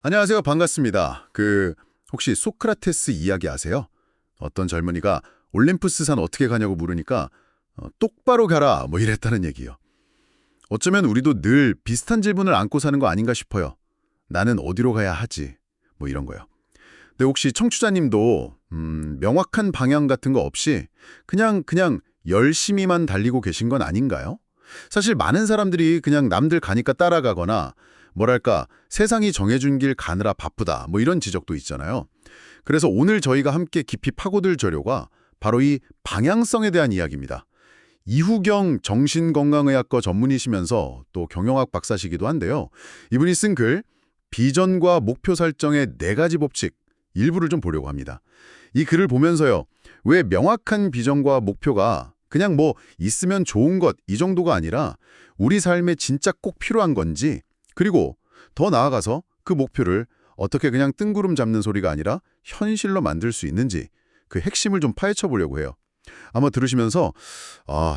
안녕하세요. 반갑습니다. 혹시 소크라테스 이야기 아세요? 어떤 젊은이가 올림푸스산 어떻게 가냐고 물으니까 똑바로 가라 뭐 이랬다는 얘기요. 어쩌면 우리도 늘 비슷한 질문을 안고 사는 거 아닌가 싶어요. 나는 어디로 가야 하지? 뭐 이런 거요. 근데 혹시 청취자님도 명확한 방향 같은 거 없이 그냥 열심히만 달리고 계신 건 아닌가요? 사실 많은 사람들이 그냥 남들 가니까 따라가거나 뭐랄까 세상이 정해준 길 가느라 바쁘다 뭐 이런 지적도 있잖아요. 그래서 오늘 저희가 함께 깊이 파고들 자료가 바로 이 방향성에 대한 이야기입니다. 이후경 정신건강의학과 전문의시면서 또 경영학 박사시기도 한데요. 이분이 쓴 글 비전과 목표 설정의 4가지 법칙 일부를 좀 보려고 합니다. 이 글을 보면서요. 왜 명확한 비전과 목표가 그냥 뭐 있으면 좋은 것 이 정도가 아니라 우리 삶에 진짜 꼭 필요한 건지, 그리고 더 나아가서 그 목표를 어떻게 그냥 뜬구름 잡는 소리가 아니라 현실로 만들 수 있는지 그 핵심을 좀 파헤쳐 보려고 해요. 아마 들으시면서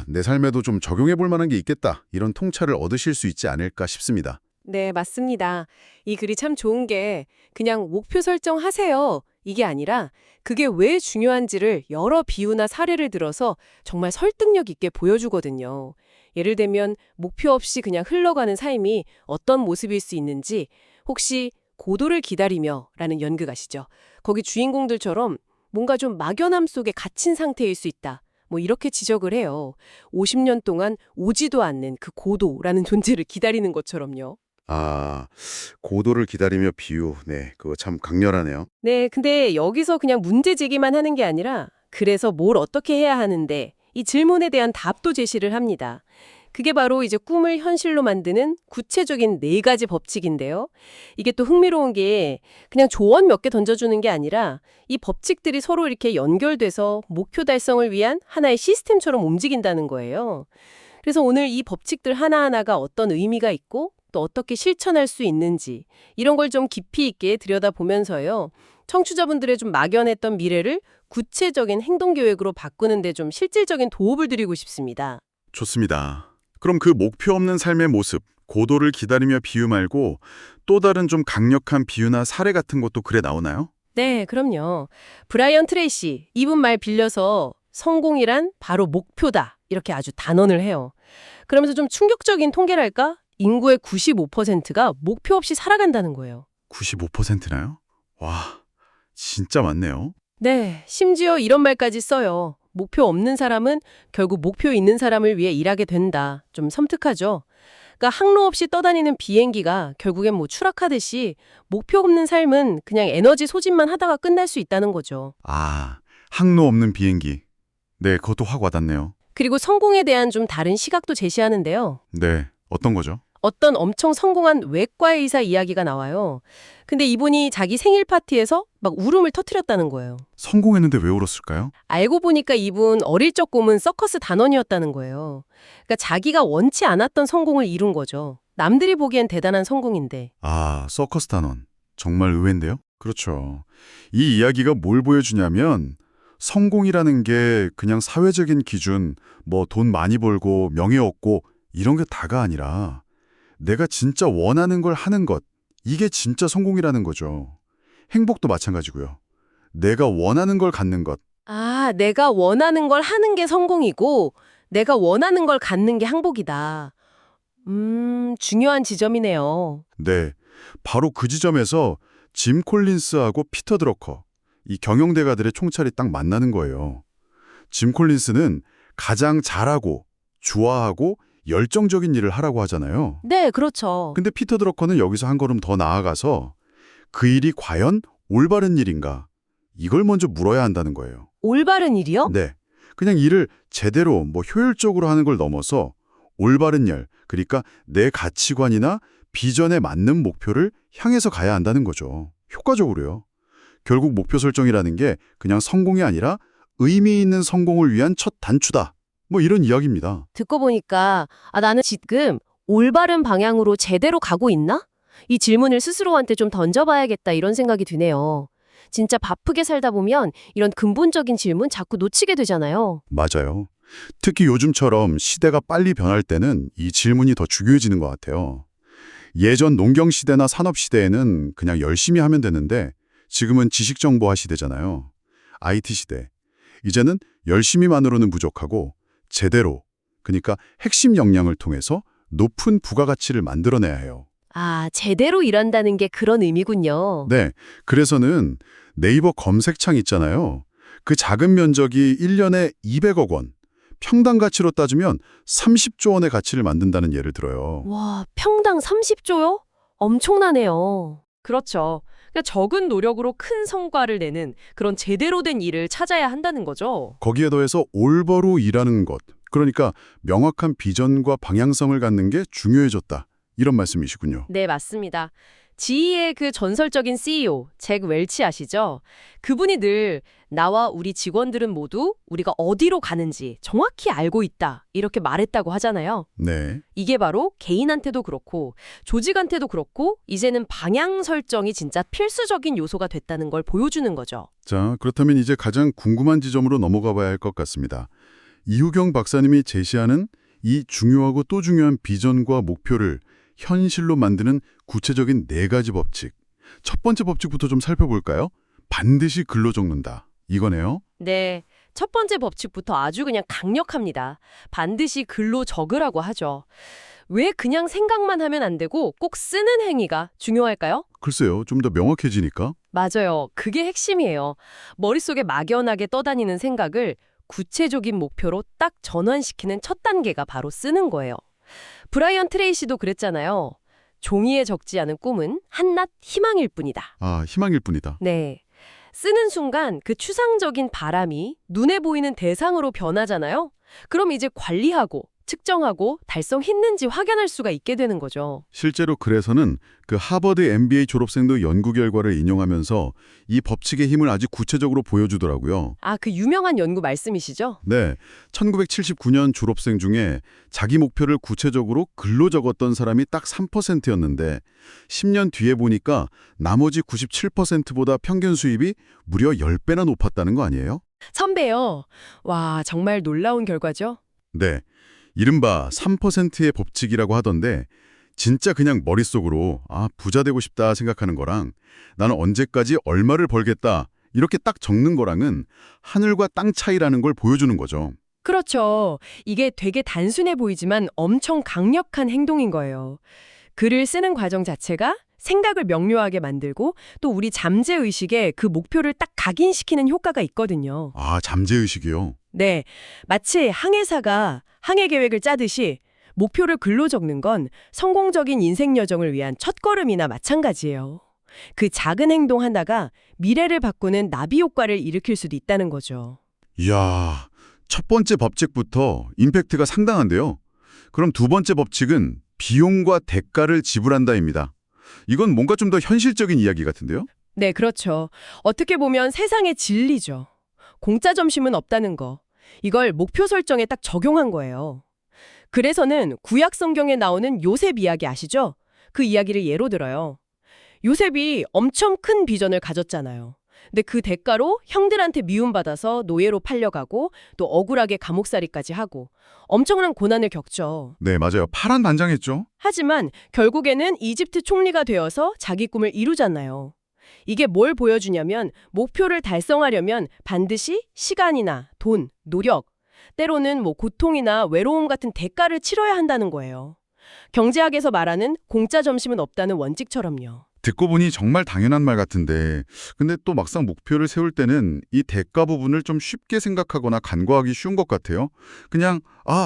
내 삶에도 좀 적용해 볼 만한 게 있겠다 이런 통찰을 얻으실 수 있지 않을까 싶습니다. 네, 맞습니다. 이 글이 참 좋은 게 그냥 목표 설정하세요. 이게 아니라 그게 왜 중요한지를 여러 비유나 사례를 들어서 정말 설득력 있게 보여주거든요. 예를 들면 목표 없이 그냥 흘러가는 삶이 어떤 모습일 수 있는지 혹시 고도를 기다리며 라는 연극 아시죠? 거기 주인공들처럼 뭔가 좀 막연함 속에 갇힌 상태일 수 있다. 뭐 이렇게 지적을 해요. 50년 동안 오지도 않는 그 고도라는 존재를 기다리는 것처럼요. 고도를 기다리며 비유. 네, 그거 참 강렬하네요. 네, 근데 여기서 그냥 문제 제기만 하는 게 아니라 그래서 뭘 어떻게 해야 하는데 이 질문에 대한 답도 제시를 합니다. 그게 바로 이제 꿈을 현실로 만드는 구체적인 4가지 법칙인데요. 이게 또 흥미로운 게 그냥 조언 몇 개 던져주는 게 아니라 이 법칙들이 서로 이렇게 연결돼서 목표 달성을 위한 하나의 시스템처럼 움직인다는 거예요. 그래서 오늘 이 법칙들 하나하나가 어떤 의미가 있고 또 어떻게 실천할 수 있는지 이런 걸 좀 깊이 있게 들여다보면서요. 청취자분들의 좀 막연했던 미래를 구체적인 행동 계획으로 바꾸는 데 좀 실질적인 도움을 드리고 싶습니다. 좋습니다. 그럼 그 목표 없는 삶의 모습, 고도를 기다리며 비유 말고 또 다른 좀 강력한 비유나 사례 같은 것도 글에 나오나요? 네, 그럼요. 브라이언 트레이시, 이분 말 빌려서 성공이란 바로 목표다. 이렇게 아주 단언을 해요. 그러면서 좀 충격적인 통계랄까? 인구의 95%가 목표 없이 살아간다는 거예요. 95%나요? 와, 진짜 많네요. 네, 심지어 이런 말까지 써요. 목표 없는 사람은 결국 목표 있는 사람을 위해 일하게 된다. 좀 섬뜩하죠? 그러니까 항로 없이 떠다니는 비행기가 결국엔 뭐 추락하듯이 목표 없는 삶은 그냥 에너지 소진만 하다가 끝날 수 있다는 거죠. 항로 없는 비행기. 네, 그것도 확 와닿네요. 그리고 성공에 대한 좀 다른 시각도 제시하는데요. 네, 어떤 거죠? 어떤 엄청 성공한 외과 의사 이야기가 나와요. 근데 이분이 자기 생일 파티에서 막 울음을 터뜨렸다는 거예요. 성공했는데 왜 울었을까요? 알고 보니까 이분 어릴 적 꿈은 서커스 단원이었다는 거예요. 그러니까 자기가 원치 않았던 성공을 이룬 거죠. 남들이 보기엔 대단한 성공인데. 서커스 단원. 정말 의외인데요? 그렇죠. 이 이야기가 뭘 보여주냐면 성공이라는 게 그냥 사회적인 기준, 뭐 돈 많이 벌고 명예 얻고 이런 게 다가 아니라 내가 진짜 원하는 걸 하는 것, 이게 진짜 성공이라는 거죠. 행복도 마찬가지고요. 내가 원하는 걸 갖는 것. 내가 원하는 걸 하는 게 성공이고 내가 원하는 걸 갖는 게 행복이다. 중요한 지점이네요. 네, 바로 그 지점에서 짐 콜린스하고 피터 드러커, 이 경영대가들의 총찰이 딱 만나는 거예요. 짐 콜린스는 가장 잘하고 좋아하고 열정적인 일을 하라고 하잖아요. 네, 그렇죠. 근데 피터 드러커는 여기서 한 걸음 더 나아가서 그 일이 과연 올바른 일인가? 이걸 먼저 물어야 한다는 거예요. 올바른 일이요? 네. 그냥 일을 제대로 효율적으로 하는 걸 넘어서 올바른 일, 그러니까 내 가치관이나 비전에 맞는 목표를 향해서 가야 한다는 거죠. 효과적으로요. 결국 목표 설정이라는 게 그냥 성공이 아니라 의미 있는 성공을 위한 첫 단추다. 뭐 이런 이야기입니다. 듣고 보니까 나는 지금 올바른 방향으로 제대로 가고 있나? 이 질문을 스스로한테 좀 던져봐야겠다 이런 생각이 드네요. 진짜 바쁘게 살다 보면 이런 근본적인 질문 자꾸 놓치게 되잖아요. 맞아요. 특히 요즘처럼 시대가 빨리 변할 때는 이 질문이 더 중요해지는 것 같아요. 예전 농경 시대나 산업 시대에는 그냥 열심히 하면 되는데 지금은 지식정보화 시대잖아요. IT 시대. 이제는 열심히만으로는 부족하고 제대로, 그러니까 핵심 역량을 통해서 높은 부가가치를 만들어내야 해요. 아, 제대로 일한다는 게 그런 의미군요. 네, 그래서는 네이버 검색창 있잖아요. 그 작은 면적이 1년에 200억 원, 평당 가치로 따지면 30조 원의 가치를 만든다는 예를 들어요. 와, 평당 30조요? 엄청나네요. 그렇죠. 그러니까 적은 노력으로 큰 성과를 내는 그런 제대로 된 일을 찾아야 한다는 거죠. 거기에 더해서 올바로 일하는 것, 그러니까 명확한 비전과 방향성을 갖는 게 중요해졌다. 이런 말씀이시군요. 네, 맞습니다. 지이의 그 전설적인 CEO, 잭 웰치 아시죠? 그분이 늘 나와 우리 직원들은 모두 우리가 어디로 가는지 정확히 알고 있다. 이렇게 말했다고 하잖아요. 네. 이게 바로 개인한테도 그렇고 조직한테도 그렇고 이제는 방향 설정이 진짜 필수적인 요소가 됐다는 걸 보여주는 거죠. 자, 그렇다면 이제 가장 궁금한 지점으로 넘어가 봐야 할 것 같습니다. 이후경 박사님이 제시하는 이 중요하고 또 중요한 비전과 목표를 현실로 만드는 구체적인 4가지 법칙. 첫 번째 법칙부터 좀 살펴볼까요? 반드시 글로 적는다. 이거네요. 네, 첫 번째 법칙부터 아주 그냥 강력합니다. 반드시 글로 적으라고 하죠. 왜 그냥 생각만 하면 안 되고 꼭 쓰는 행위가 중요할까요? 글쎄요, 좀 더 명확해지니까. 맞아요. 그게 핵심이에요. 머릿속에 막연하게 떠다니는 생각을 구체적인 목표로 딱 전환시키는 첫 단계가 바로 쓰는 거예요. 브라이언 트레이시도 그랬잖아요. 종이에 적지 않은 꿈은 한낱 희망일 뿐이다. 아, 희망일 뿐이다. 네. 쓰는 순간 그 추상적인 바람이 눈에 보이는 대상으로 변하잖아요. 그럼 이제 관리하고 측정하고 달성했는지 확인할 수가 있게 되는 거죠. 실제로 그래서는 그 하버드 MBA 졸업생도 연구 결과를 인용하면서 이 법칙의 힘을 아주 구체적으로 보여주더라고요. 아, 그 유명한 연구 말씀이시죠? 네, 1979년 졸업생 중에 자기 목표를 구체적으로 글로 적었던 사람이 딱 3%였는데 10년 뒤에 보니까 나머지 97%보다 평균 수입이 무려 10배나 높았다는 거 아니에요? 선배요. 와, 정말 놀라운 결과죠? 네, 이른바 3%의 법칙이라고 하던데 진짜 그냥 머릿속으로 부자 되고 싶다 생각하는 거랑 나는 언제까지 얼마를 벌겠다 이렇게 딱 적는 거랑은 하늘과 땅 차이라는 걸 보여주는 거죠. 그렇죠. 이게 되게 단순해 보이지만 엄청 강력한 행동인 거예요. 글을 쓰는 과정 자체가 생각을 명료하게 만들고 또 우리 잠재의식에 그 목표를 딱 각인시키는 효과가 있거든요. 아, 잠재의식이요? 네, 마치 항해사가 항해 계획을 짜듯이 목표를 글로 적는 건 성공적인 인생 여정을 위한 첫걸음이나 마찬가지예요. 그 작은 행동 하나가 미래를 바꾸는 나비 효과를 일으킬 수도 있다는 거죠. 이야, 첫 번째 법칙부터 임팩트가 상당한데요. 그럼 두 번째 법칙은 비용과 대가를 지불한다입니다. 이건 뭔가 좀 더 현실적인 이야기 같은데요? 네, 그렇죠. 어떻게 보면 세상의 진리죠. 공짜 점심은 없다는 거. 이걸 목표 설정에 딱 적용한 거예요. 그래서는 구약 성경에 나오는 요셉 이야기 아시죠? 그 이야기를 예로 들어요. 요셉이 엄청 큰 비전을 가졌잖아요. 근데 그 대가로 형들한테 미움받아서 노예로 팔려가고 또 억울하게 감옥살이까지 하고 엄청난 고난을 겪죠. 네, 맞아요. 파란만장했죠? 하지만 결국에는 이집트 총리가 되어서 자기 꿈을 이루잖아요. 이게 뭘 보여주냐면 목표를 달성하려면 반드시 시간이나 돈, 노력, 때로는 고통이나 외로움 같은 대가를 치러야 한다는 거예요. 경제학에서 말하는 공짜 점심은 없다는 원칙처럼요. 듣고 보니 정말 당연한 말 같은데 근데 또 막상 목표를 세울 때는 이 대가 부분을 좀 쉽게 생각하거나 간과하기 쉬운 것 같아요. 그냥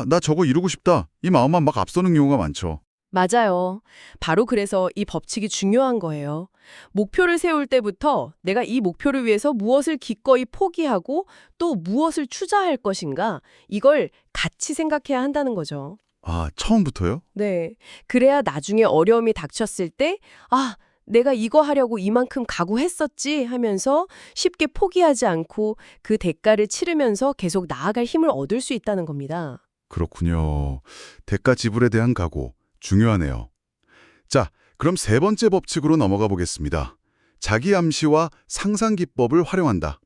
나 저거 이루고 싶다 이 마음만 막 앞서는 경우가 많죠. 맞아요. 바로 그래서 이 법칙이 중요한 거예요. 목표를 세울 때부터 내가 이 목표를 위해서 무엇을 기꺼이 포기하고 또 무엇을 투자할 것인가 이걸 같이 생각해야 한다는 거죠. 처음부터요? 네. 그래야 나중에 어려움이 닥쳤을 때 내가 이거 하려고 이만큼 각오했었지 하면서 쉽게 포기하지 않고 그 대가를 치르면서 계속 나아갈 힘을 얻을 수 있다는 겁니다. 그렇군요. 대가 지불에 대한 각오 중요하네요. 자, 그럼 세 번째 법칙으로 넘어가 보겠습니다. 자기 암시와 상상 기법을 활용한다.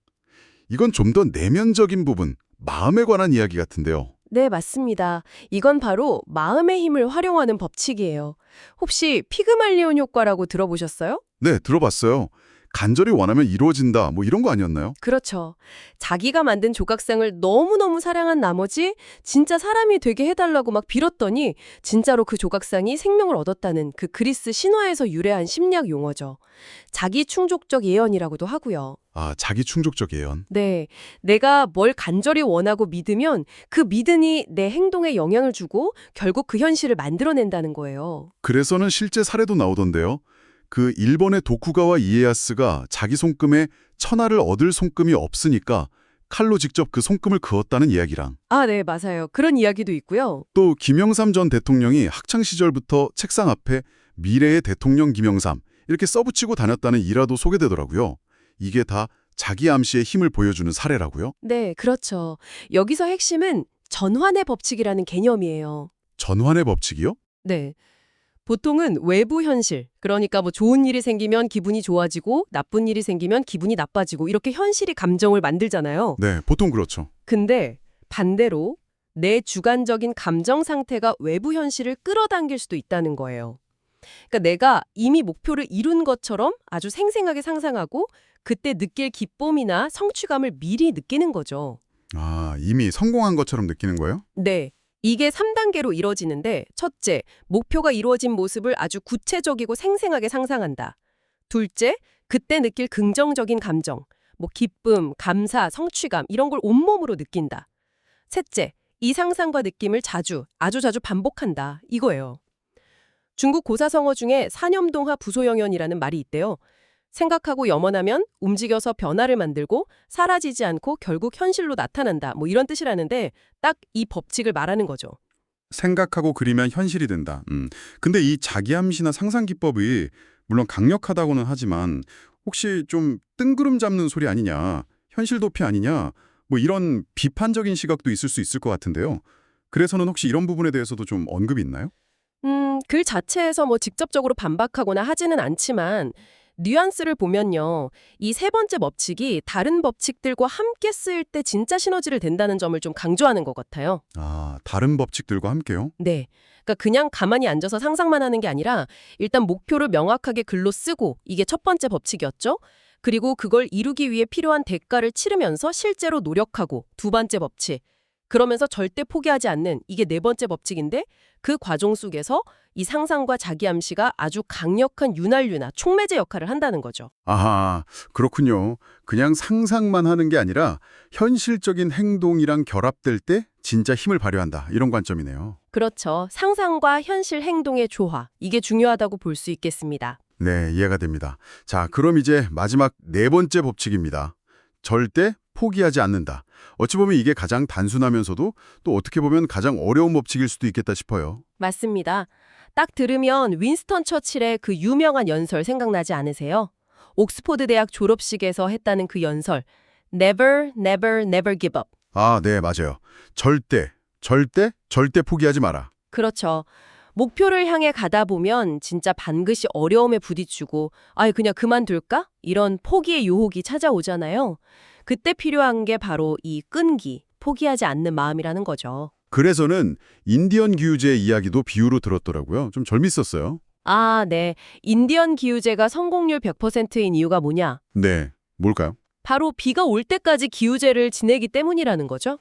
이건 좀 더 내면적인 부분, 마음에 관한 이야기 같은데요. 네, 맞습니다. 이건 바로 마음의 힘을 활용하는 법칙이에요. 혹시 피그말리온 효과라고 들어보셨어요? 네, 들어봤어요. 간절히 원하면 이루어진다, 뭐 이런 거 아니었나요? 그렇죠. 자기가 만든 조각상을 너무너무 사랑한 나머지 진짜 사람이 되게 해달라고 막 빌었더니 진짜로 그 조각상이 생명을 얻었다는 그 그리스 신화에서 유래한 심리학 용어죠. 자기 충족적 예언이라고도 하고요. 아, 자기 충족적 예언. 네, 내가 뭘 간절히 원하고 믿으면 그 믿음이 내 행동에 영향을 주고 결국 그 현실을 만들어낸다는 거예요. 그래서는 실제 사례도 나오던데요. 그 일본의 도쿠가와 이에야스가 자기 손금에 천하를 얻을 손금이 없으니까 칼로 직접 그 손금을 그었다는 이야기랑 아, 네, 맞아요. 그런 이야기도 있고요. 또 김영삼 전 대통령이 학창 시절부터 책상 앞에 미래의 대통령 김영삼 이렇게 써붙이고 다녔다는 일화도 소개되더라고요. 이게 다 자기 암시의 힘을 보여주는 사례라고요? 네, 그렇죠. 여기서 핵심은 전환의 법칙이라는 개념이에요. 전환의 법칙이요? 네. 보통은 외부 현실, 그러니까 뭐 좋은 일이 생기면 기분이 좋아지고 나쁜 일이 생기면 기분이 나빠지고 이렇게 현실이 감정을 만들잖아요. 네, 보통 그렇죠. 근데 반대로 내 주관적인 감정 상태가 외부 현실을 끌어당길 수도 있다는 거예요. 그러니까 내가 이미 목표를 이룬 것처럼 아주 생생하게 상상하고 그때 느낄 기쁨이나 성취감을 미리 느끼는 거죠. 아, 이미 성공한 것처럼 느끼는 거예요? 네. 이게 3단계로 이뤄지는데 첫째, 목표가 이루어진 모습을 아주 구체적이고 생생하게 상상한다. 둘째, 그때 느낄 긍정적인 감정, 뭐 기쁨, 감사, 성취감 이런 걸 온몸으로 느낀다. 셋째, 이 상상과 느낌을 아주 자주 반복한다. 이거예요. 중국 고사성어 중에 사념동하 부소영연이라는 말이 있대요. 생각하고 염원하면 움직여서 변화를 만들고 사라지지 않고 결국 현실로 나타난다. 뭐 이런 뜻이라는데 딱 이 법칙을 말하는 거죠. 생각하고 그리면 현실이 된다. 근데 이 자기암시나 상상 기법이 물론 강력하다고는 하지만 혹시 좀 뜬구름 잡는 소리 아니냐, 현실 도피 아니냐, 뭐 이런 비판적인 시각도 있을 수 있을 것 같은데요. 그래서는 혹시 이런 부분에 대해서도 좀 언급이 있나요? 글 자체에서 뭐 직접적으로 반박하거나 하지는 않지만 뉘앙스를 보면요. 이 세 번째 법칙이 다른 법칙들과 함께 쓰일 때 진짜 시너지를 댄다는 점을 좀 강조하는 것 같아요. 아, 다른 법칙들과 함께요? 네. 그러니까 그냥 가만히 앉아서 상상만 하는 게 아니라 일단 목표를 명확하게 글로 쓰고 이게 첫 번째 법칙이었죠. 그리고 그걸 이루기 위해 필요한 대가를 치르면서 실제로 노력하고 두 번째 법칙. 그러면서 절대 포기하지 않는 이게 네 번째 법칙인데 그 과정 속에서 이 상상과 자기 암시가 아주 강력한 윤활유나 촉매제 역할을 한다는 거죠. 아하, 그렇군요. 그냥 상상만 하는 게 아니라 현실적인 행동이랑 결합될 때 진짜 힘을 발휘한다. 이런 관점이네요. 그렇죠. 상상과 현실 행동의 조화. 이게 중요하다고 볼 수 있겠습니다. 네, 이해가 됩니다. 자, 그럼 이제 마지막 네 번째 법칙입니다. 절대 포기하지 않는다. 어찌 보면 이게 가장 단순하면서도 또 어떻게 보면 가장 어려운 법칙일 수도 있겠다 싶어요. 맞습니다. 딱 들으면 윈스턴 처칠의 그 유명한 연설 생각나지 않으세요? 옥스포드 대학 졸업식에서 했다는 그 연설. Never, never, never give up. 아, 네, 맞아요. 절대 포기하지 마라. 그렇죠. 목표를 향해 가다 보면 진짜 반드시 어려움에 부딪히고 아예 그냥 그만둘까? 이런 포기의 유혹이 찾아오잖아요. 그때 필요한 게 바로 이 끈기, 포기하지 않는 마음이라는 거죠. 그래서는 인디언 기우제 이야기도 비유로 들었더라고요. 좀 재밌었어요. 아, 네. 인디언 기우제가 성공률 100%인 이유가 뭐냐? 네, 뭘까요? 바로 비가 올 때까지 기우제를 지내기 때문이라는 거죠.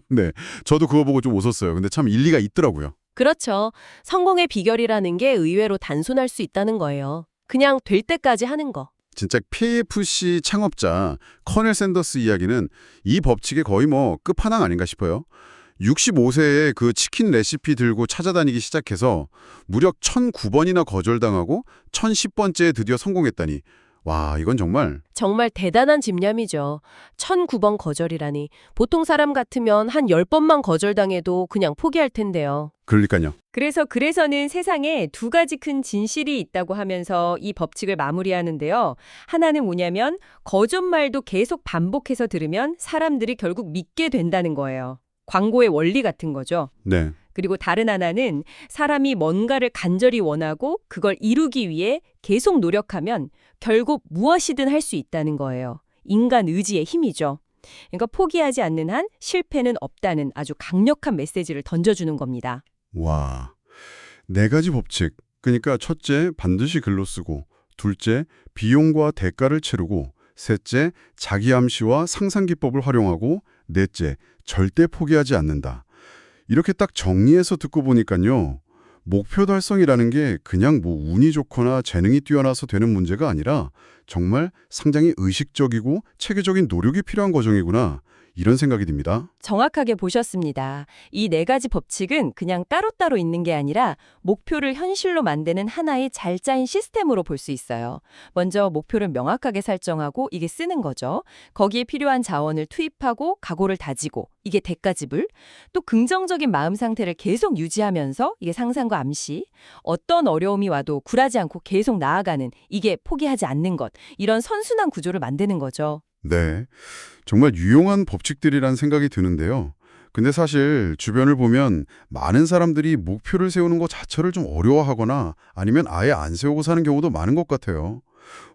네, 저도 그거 보고 좀 웃었어요. 근데 참 일리가 있더라고요. 그렇죠. 성공의 비결이라는 게 의외로 단순할 수 있다는 거예요. 그냥 될 때까지 하는 거. 진짜 KFC 창업자 커넬 샌더스 이야기는 이 법칙의 거의 뭐 끝판왕 아닌가 싶어요. 65세에 그 치킨 레시피 들고 찾아다니기 시작해서 무려 1009번이나 거절당하고 1010번째에 드디어 성공했다니. 와, 이건 정말 정말 대단한 집념이죠. 1009번 거절이라니. 보통 사람 같으면 한 10번만 거절당해도 그냥 포기할 텐데요. 그러니까요. 그래서는 세상에 두 가지 큰 진실이 있다고 하면서 이 법칙을 마무리하는데요. 하나는 뭐냐면 거짓말도 계속 반복해서 들으면 사람들이 결국 믿게 된다는 거예요. 광고의 원리 같은 거죠. 네. 그리고 다른 하나는 사람이 뭔가를 간절히 원하고 그걸 이루기 위해 계속 노력하면 결국 무엇이든 할 수 있다는 거예요. 인간 의지의 힘이죠. 그러니까 포기하지 않는 한 실패는 없다는 아주 강력한 메시지를 던져주는 겁니다. 와, 네 가지 법칙. 그러니까 첫째, 반드시 글로 쓰고, 둘째, 비용과 대가를 치르고, 셋째, 자기 암시와 상상 기법을 활용하고, 넷째, 절대 포기하지 않는다. 이렇게 딱 정리해서 듣고 보니까요. 목표 달성이라는 게 그냥 뭐 운이 좋거나 재능이 뛰어나서 되는 문제가 아니라 정말 상당히 의식적이고 체계적인 노력이 필요한 과정이구나. 이런 생각이 듭니다. 정확하게 보셨습니다. 이 네 가지 법칙은 그냥 따로따로 있는 게 아니라 목표를 현실로 만드는 하나의 잘 짜인 시스템으로 볼 수 있어요. 먼저 목표를 명확하게 설정하고 이게 쓰는 거죠. 거기에 필요한 자원을 투입하고 각오를 다지고 이게 대가지불. 또 긍정적인 마음 상태를 계속 유지하면서 이게 상상과 암시. 어떤 어려움이 와도 굴하지 않고 계속 나아가는 이게 포기하지 않는 것. 이런 선순환 구조를 만드는 거죠. 네, 정말 유용한 법칙들이란 생각이 드는데요. 근데 사실 주변을 보면 많은 사람들이 목표를 세우는 것 자체를 좀 어려워하거나 아니면 아예 안 세우고 사는 경우도 많은 것 같아요.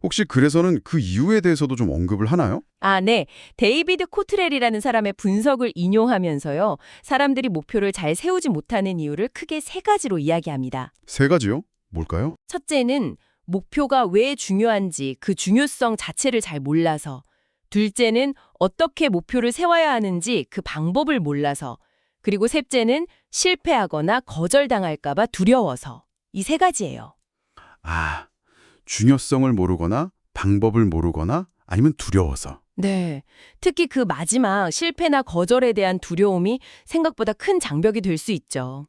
혹시 그래서는 그 이유에 대해서도 좀 언급을 하나요? 아, 네. 데이비드 코트렐이라는 사람의 분석을 인용하면서요. 사람들이 목표를 잘 세우지 못하는 이유를 크게 세 가지로 이야기합니다. 세 가지요? 뭘까요? 첫째는 목표가 왜 중요한지 그 중요성 자체를 잘 몰라서. 둘째는 어떻게 목표를 세워야 하는지 그 방법을 몰라서. 그리고 셋째는 실패하거나 거절당할까 봐 두려워서. 이 세 가지예요. 아, 중요성을 모르거나 방법을 모르거나 아니면 두려워서. 네. 특히 그 마지막 실패나 거절에 대한 두려움이 생각보다 큰 장벽이 될 수 있죠.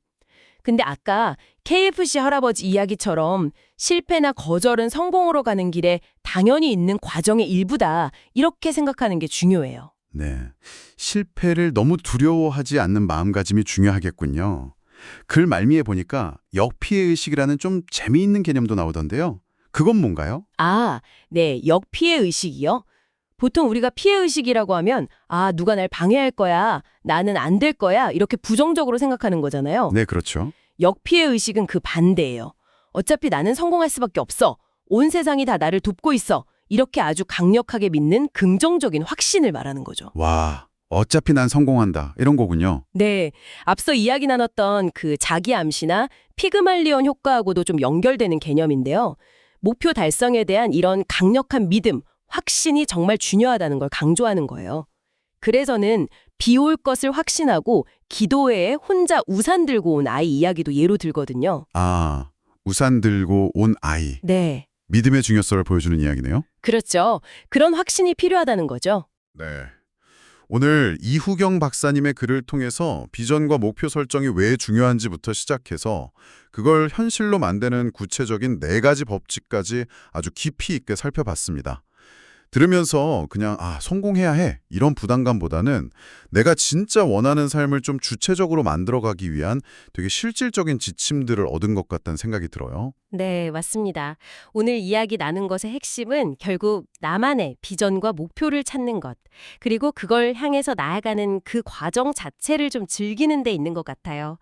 근데 아까 KFC 할아버지 이야기처럼 실패나 거절은 성공으로 가는 길에 당연히 있는 과정의 일부다. 이렇게 생각하는 게 중요해요. 네, 실패를 너무 두려워하지 않는 마음가짐이 중요하겠군요. 글 말미에 보니까 역피해의식이라는 좀 재미있는 개념도 나오던데요. 그건 뭔가요? 아, 네. 역피해 의식이요? 보통 우리가 피해 의식이라고 하면 아, 누가 날 방해할 거야. 나는 안 될 거야. 이렇게 부정적으로 생각하는 거잖아요. 네, 그렇죠. 역피해 의식은 그 반대예요. 어차피 나는 성공할 수밖에 없어. 온 세상이 다 나를 돕고 있어. 이렇게 아주 강력하게 믿는 긍정적인 확신을 말하는 거죠. 와, 어차피 난 성공한다. 이런 거군요. 네. 앞서 이야기 나눴던 그 자기 암시나 피그말리온 효과하고도 좀 연결되는 개념인데요. 목표 달성에 대한 이런 강력한 믿음, 확신이 정말 중요하다는 걸 강조하는 거예요. 그래서는 비 올 것을 확신하고 기도회에 혼자 우산 들고 온 아이 이야기도 예로 들거든요. 아, 우산 들고 온 아이. 네. 믿음의 중요성을 보여주는 이야기네요. 그렇죠. 그런 확신이 필요하다는 거죠. 네. 오늘 이후경 박사님의 글을 통해서 비전과 목표 설정이 왜 중요한지부터 시작해서 그걸 현실로 만드는 구체적인 4가지 법칙까지 아주 깊이 있게 살펴봤습니다. 들으면서 그냥 성공해야 해 이런 부담감보다는 내가 진짜 원하는 삶을 좀 주체적으로 만들어가기 위한 되게 실질적인 지침들을 얻은 것 같다는 생각이 들어요. 네, 맞습니다. 오늘 이야기 나눈 것의 핵심은 결국 나만의 비전과 목표를 찾는 것, 그리고 그걸 향해서 나아가는 그 과정 자체를 좀 즐기는 데 있는 것 같아요.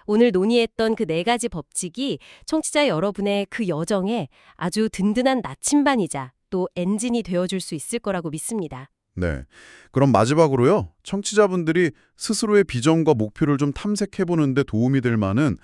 오늘 논의했던 그 4가지 법칙이 청취자 여러분의 그 여정에 아주 든든한 나침반이자 또 엔진이 되어줄 수 있을 거라고 믿습니다. 네. 그럼 마지막으로요. 청취자분들이 스스로의 비전과 목표를 좀 탐색해보는 데 도움이 될 만한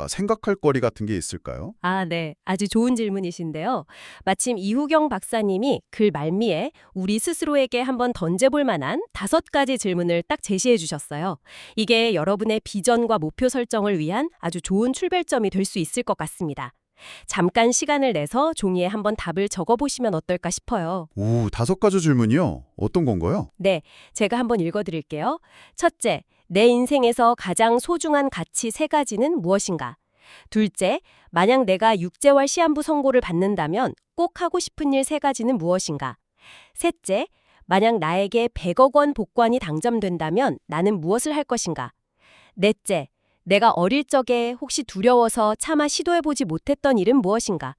생각할 거리 같은 게 있을까요? 아, 네. 아주 좋은 질문이신데요. 마침 이후경 박사님이 글 말미에 우리 스스로에게 한번 던져볼 만한 5가지 질문을 딱 제시해 주셨어요. 이게 여러분의 비전과 목표 설정을 위한 아주 좋은 출발점이 될 수 있을 것 같습니다. 잠깐 시간을 내서 종이에 한번 답을 적어보시면 어떨까 싶어요. 오, 5가지 질문이요? 어떤 건가요? 네, 제가 한번 읽어드릴게요. 첫째, 내 인생에서 가장 소중한 가치 3가지는 무엇인가? 둘째, 만약 내가 육재활 시한부 선고를 받는다면 꼭 하고 싶은 일 3가지는 무엇인가? 셋째, 만약 나에게 100억 원 복권이 당첨된다면 나는 무엇을 할 것인가? 넷째, 내가 어릴 적에 혹시 두려워서 차마 시도해보지 못했던 일은 무엇인가?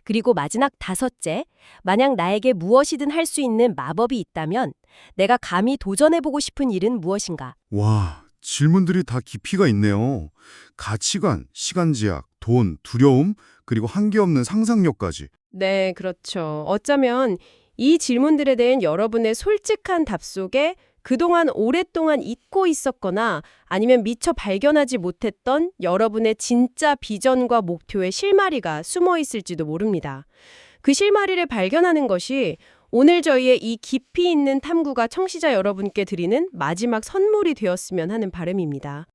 그리고 마지막 5째, 만약 나에게 무엇이든 할 수 있는 마법이 있다면 내가 감히 도전해보고 싶은 일은 무엇인가? 와, 질문들이 다 깊이가 있네요. 가치관, 시간 제약, 돈, 두려움, 그리고 한계 없는 상상력까지. 네, 그렇죠. 어쩌면 이 질문들에 대한 여러분의 솔직한 답 속에 그동안 오랫동안 잊고 있었거나 아니면 미처 발견하지 못했던 여러분의 진짜 비전과 목표의 실마리가 숨어 있을지도 모릅니다. 그 실마리를 발견하는 것이 오늘 저희의 이 깊이 있는 탐구가 청취자 여러분께 드리는 마지막 선물이 되었으면 하는 바람입니다.